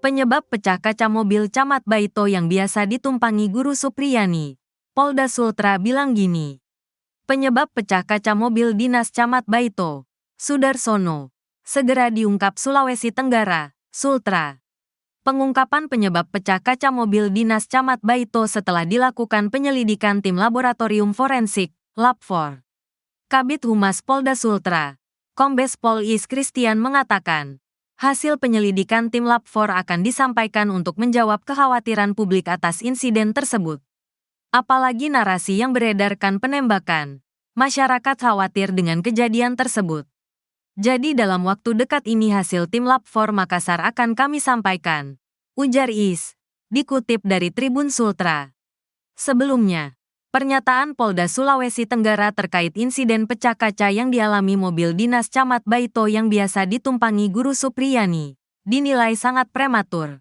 Penyebab pecah kaca mobil Camat Baito yang biasa ditumpangi Guru Supriyani. Polda Sultra bilang gini. Penyebab pecah kaca mobil Dinas Camat Baito, Sudarsono, segera diungkap Sulawesi Tenggara, Sultra. Pengungkapan penyebab pecah kaca mobil Dinas Camat Baito setelah dilakukan penyelidikan tim laboratorium forensik, Lab4. Kabid Humas Polda Sultra, Kombes Pol Is Christian mengatakan, hasil penyelidikan tim Lab4 akan disampaikan untuk menjawab kekhawatiran publik atas insiden tersebut. Apalagi narasi yang beredarkan penembakan. Masyarakat khawatir dengan kejadian tersebut. Jadi dalam waktu dekat ini hasil tim Lab4 Makassar akan kami sampaikan. Ujar Is, dikutip dari Tribun Sultra. Sebelumnya, pernyataan Polda Sulawesi Tenggara terkait insiden pecah kaca yang dialami mobil Dinas Camat Baito yang biasa ditumpangi Guru Supriyani, dinilai sangat prematur.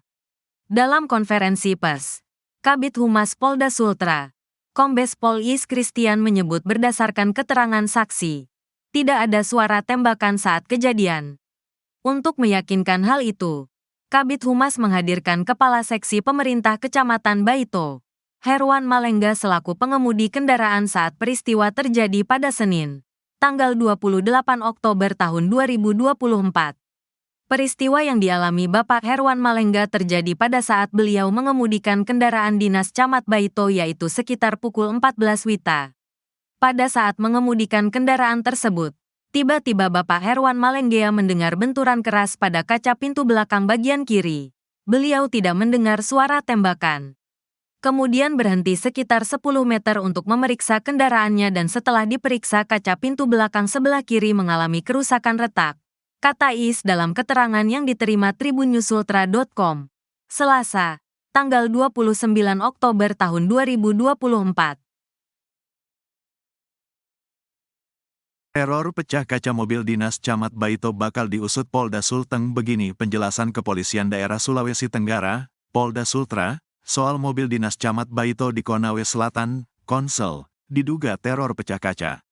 Dalam konferensi pers, Kabid Humas Polda Sultra, Kombes Pol Is Christian menyebut berdasarkan keterangan saksi, tidak ada suara tembakan saat kejadian. Untuk meyakinkan hal itu, Kabid Humas menghadirkan Kepala Seksi Pemerintah Kecamatan Baito, Herwan Malengga selaku pengemudi kendaraan saat peristiwa terjadi pada Senin, tanggal 28 Oktober tahun 2024. Peristiwa yang dialami Bapak Herwan Malengga terjadi pada saat beliau mengemudikan kendaraan dinas Camat Baito yaitu sekitar pukul 14 WITA. Pada saat mengemudikan kendaraan tersebut, tiba-tiba Bapak Herwan Malengga mendengar benturan keras pada kaca pintu belakang bagian kiri. Beliau tidak mendengar suara tembakan. Kemudian berhenti sekitar 10 meter untuk memeriksa kendaraannya dan setelah diperiksa kaca pintu belakang sebelah kiri mengalami kerusakan retak. Kata Is dalam keterangan yang diterima tribunnyusultra.com, Selasa, tanggal 29 Oktober tahun 2024. Teror pecah kaca mobil Dinas Camat Baito bakal diusut Polda Sulteng. Begini penjelasan Kepolisian Daerah Sulawesi Tenggara, Polda Sultra, soal mobil Dinas Camat Baito di Konawe Selatan, Konsel, diduga teror pecah kaca.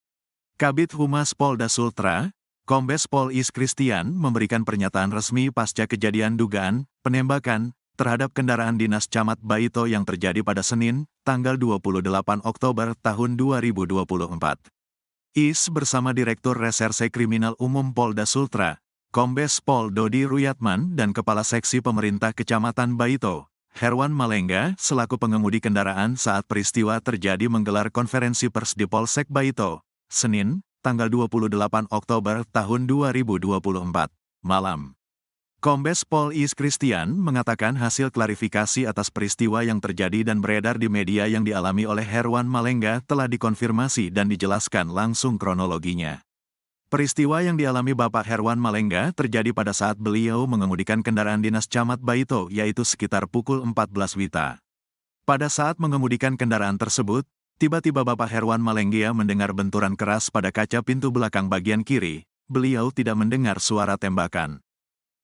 Kabid Humas Polda Sultra, Kombes Pol Is Christian memberikan pernyataan resmi pasca kejadian dugaan penembakan terhadap kendaraan Dinas Camat Baito yang terjadi pada Senin, tanggal 28 Oktober tahun 2024. Is bersama Direktur Reserse Kriminal Umum Polda Sultra, Kombes Pol Dodi Ruyatman dan Kepala Seksi Pemerintah Kecamatan Baito, Herwan Malengga selaku pengemudi kendaraan saat peristiwa terjadi menggelar konferensi pers di Polsek Baito, Senin, tanggal 28 Oktober tahun 2024, malam. Kombes Pol Is Christian mengatakan hasil klarifikasi atas peristiwa yang terjadi dan beredar di media yang dialami oleh Herwan Malengga telah dikonfirmasi dan dijelaskan langsung kronologinya. Peristiwa yang dialami Bapak Herwan Malengga terjadi pada saat beliau mengemudikan kendaraan dinas Camat Baito yaitu sekitar pukul 14 WITA. Pada saat mengemudikan kendaraan tersebut, tiba-tiba Bapak Herwan Malengga mendengar benturan keras pada kaca pintu belakang bagian kiri. Beliau tidak mendengar suara tembakan.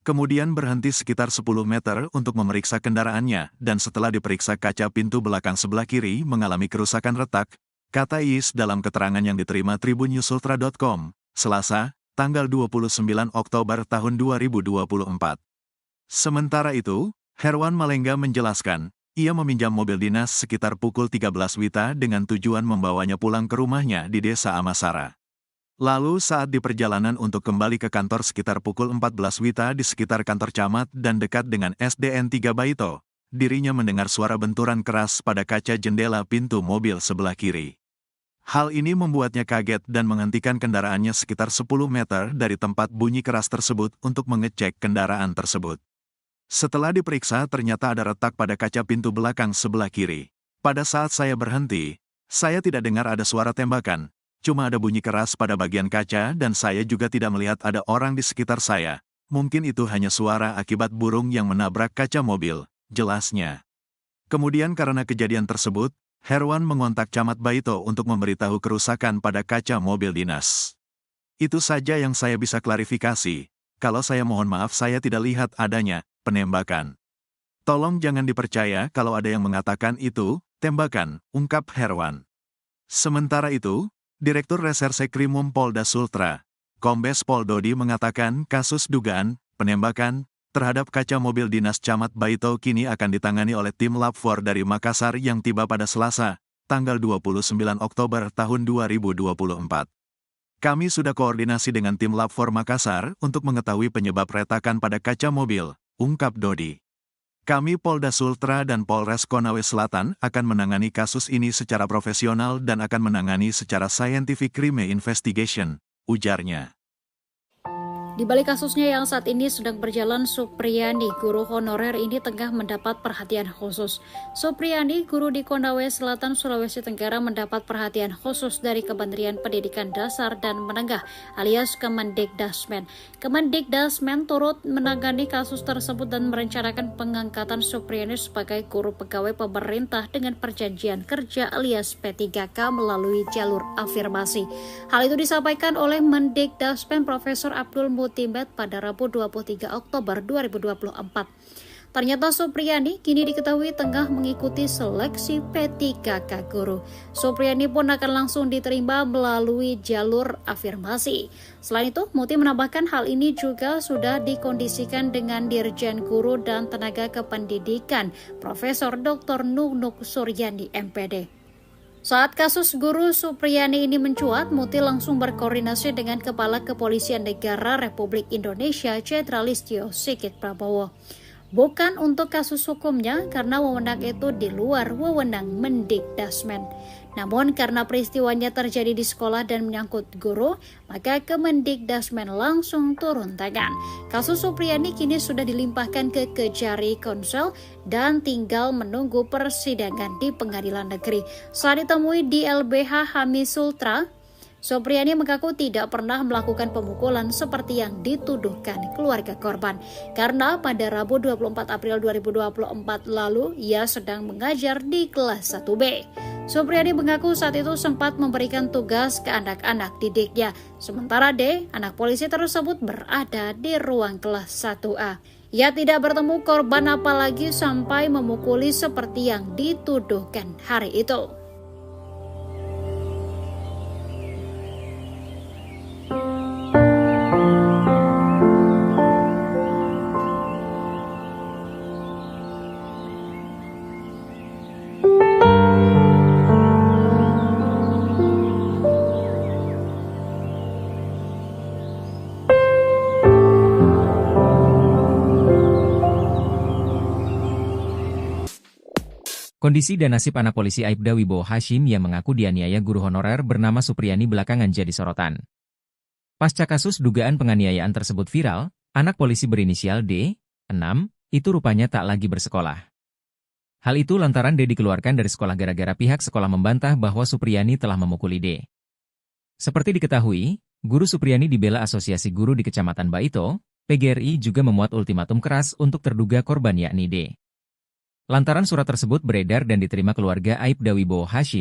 Kemudian berhenti sekitar 10 meter untuk memeriksa kendaraannya dan setelah diperiksa kaca pintu belakang sebelah kiri mengalami kerusakan retak, kata Is dalam keterangan yang diterima tribunnyusultra.com, Selasa, tanggal 29 Oktober tahun 2024. Sementara itu, Herwan Malengga menjelaskan, ia meminjam mobil dinas sekitar pukul 13 WITA dengan tujuan membawanya pulang ke rumahnya di Desa Amasara. Lalu saat di perjalanan untuk kembali ke kantor sekitar pukul 14 WITA di sekitar kantor camat dan dekat dengan SDN 3 Baito, dirinya mendengar suara benturan keras pada kaca jendela pintu mobil sebelah kiri. Hal ini membuatnya kaget dan menghentikan kendaraannya sekitar 10 meter dari tempat bunyi keras tersebut untuk mengecek kendaraan tersebut. Setelah diperiksa ternyata ada retak pada kaca pintu belakang sebelah kiri. Pada saat saya berhenti, saya tidak dengar ada suara tembakan. Cuma ada bunyi keras pada bagian kaca dan saya juga tidak melihat ada orang di sekitar saya. Mungkin itu hanya suara akibat burung yang menabrak kaca mobil, jelasnya. Kemudian karena kejadian tersebut, Herwan mengontak Camat Baito untuk memberitahu kerusakan pada kaca mobil dinas. Itu saja yang saya bisa klarifikasi. Kalau saya mohon maaf saya tidak lihat adanya penembakan. Tolong jangan dipercaya kalau ada yang mengatakan itu tembakan, ungkap Herwan. Sementara itu, Direktur Reserse Krimum Polda Sultra, Kombes Pol Dodi mengatakan kasus dugaan penembakan terhadap kaca mobil dinas Camat Baito kini akan ditangani oleh tim Lab 4 dari Makassar yang tiba pada Selasa, tanggal 29 Oktober tahun 2024. Kami sudah koordinasi dengan tim Lab 4 Makassar untuk mengetahui penyebab retakan pada kaca mobil, ungkap Dodi. Kami Polda Sultra dan Polres Konawe Selatan akan menangani kasus ini secara profesional dan akan menangani secara scientific crime investigation, ujarnya. Di balik kasusnya yang saat ini sedang berjalan, Supriyani, guru honorer ini tengah mendapat perhatian khusus. Supriyani, guru di Konawe Selatan, Sulawesi Tenggara mendapat perhatian khusus dari Kementerian Pendidikan Dasar dan Menengah alias Kemendikdasmen. Kemendikdasmen turut menangani kasus tersebut dan merencanakan pengangkatan Supriyani sebagai guru pegawai pemerintah dengan perjanjian kerja alias P3K melalui jalur afirmasi. Hal itu disampaikan oleh Mendikdasmen Profesor Abdul Mutimbet pada Rabu 23 Oktober 2024. Ternyata Supriyani kini diketahui tengah mengikuti seleksi P3K guru. Supriyani pun akan langsung diterima melalui jalur afirmasi. Selain itu, Muti menambahkan hal ini juga sudah dikondisikan dengan Dirjen Guru dan Tenaga Kependidikan Profesor Dr. Nunuk Suryani MPD. Saat kasus guru Supriyani ini mencuat, Muti langsung berkoordinasi dengan Kepala Kepolisian Negara Republik Indonesia Jenderal Listio Sigit Prabowo. Bukan untuk kasus hukumnya karena wewenang itu di luar wewenang Mendikdasmen. Namun karena peristiwanya terjadi di sekolah dan menyangkut guru, maka Kemendikdasmen langsung turun tangan. Kasus Supriyani kini sudah dilimpahkan ke Kejari Konsel dan tinggal menunggu persidangan di pengadilan negeri. Saat ditemui di LBH Hamis Sultra, Supriyani mengaku tidak pernah melakukan pemukulan seperti yang dituduhkan keluarga korban. Karena pada Rabu 24 April 2024 lalu, ia sedang mengajar di kelas 1B. Supriyani mengaku saat itu sempat memberikan tugas ke anak-anak didiknya. Sementara D, anak polisi tersebut berada di ruang kelas 1A. Ia tidak bertemu korban apalagi sampai memukuli seperti yang dituduhkan hari itu. Kondisi dan nasib anak polisi Aibda Wibowo Hashim yang mengaku dianiaya guru honorer bernama Supriyani belakangan jadi sorotan. Pasca kasus dugaan penganiayaan tersebut viral, anak polisi berinisial D, 6, itu rupanya tak lagi bersekolah. Hal itu lantaran D dikeluarkan dari sekolah gara-gara pihak sekolah membantah bahwa Supriyani telah memukuli D. Seperti diketahui, guru Supriyani dibela Asosiasi Guru di Kecamatan Baito, PGRI juga memuat ultimatum keras untuk terduga korban yakni D. Lantaran surat tersebut beredar dan diterima keluarga Aibda Wibowo Hashim,